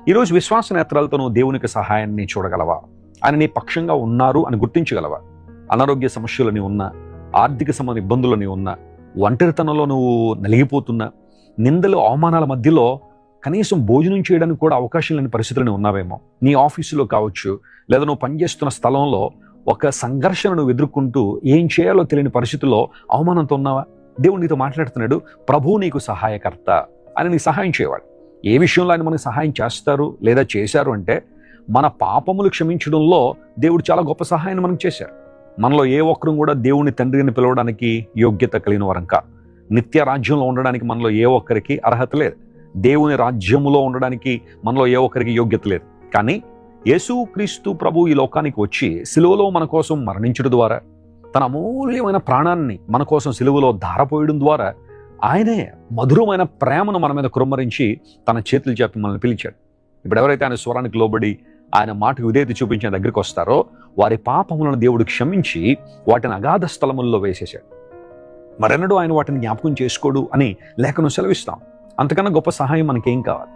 ఈరోజు విశ్వాస నేత్రాలతో నువ్వు దేవునికి సహాయాన్ని చూడగలవా? ఆయన నీ పక్షంగా ఉన్నారు అని గుర్తించగలవా? అనారోగ్య సమస్యలు నీ ఉన్నా, ఆర్థిక సంబంధ ఇబ్బందులు నీ ఉన్నా, ఒంటరితనంలో నువ్వు నలిగిపోతున్నా, నిందలు అవమానాల మధ్యలో కనీసం భోజనం చేయడానికి కూడా అవకాశం లేని పరిస్థితులు ఉన్నావేమో. నీ ఆఫీసులో కావచ్చు, లేదా నువ్వు పనిచేస్తున్న స్థలంలో ఒక సంఘర్షణ నువ్వు ఎదుర్కొంటూ ఏం చేయాలో తెలియని పరిస్థితుల్లో అవమానంతో ఉన్నావా? దేవుడు నీతో మాట్లాడుతున్నాడు, ప్రభువు నీకు సహాయకర్త, ఆయన నీకు సహాయం చేయవాడు. ఏ విషయంలో ఆయన మనకు సహాయం చేస్తారు లేదా చేశారు అంటే, మన పాపములు క్షమించడంలో దేవుడు చాలా గొప్ప సహాయాన్ని మనకు చేశారు. మనలో ఏ ఒక్కరు కూడా దేవుని తండ్రిని పిలవడానికి యోగ్యత కలిగిన వారం కాదు. నిత్య రాజ్యంలో ఉండడానికి మనలో ఏ ఒక్కరికి అర్హత లేదు. దేవుని రాజ్యములో ఉండడానికి మనలో ఏ ఒక్కరికి యోగ్యత లేదు. కానీ యేసుక్రీస్తు ప్రభు ఈ లోకానికి వచ్చి సిలువలో మన కోసం మరణించడం ద్వారా, తన అమూల్యమైన ప్రాణాన్ని మన కోసం సిలువలో ధారపోయడం ద్వారా ఆయనే మధురమైన ప్రేమను మన మీద కుమ్మరించి తన చేతులు చెప్పి మనల్ని పిలిచాడు. ఇప్పుడు ఎవరైతే ఆయన స్వరానికి లోబడి ఆయన మాటకు విధేయత చూపించిన దగ్గరికి వస్తారో వారి పాపములను దేవుడు క్షమించి వాటిని అగాధ స్థలముల్లో వేసేశాడు. మరెన్నడూ ఆయన వాటిని జ్ఞాపకం చేసుకోడు అని లేఖనం సెలవిస్తాం. అంతకన్నా గొప్ప సహాయం మనకేం కావాలి?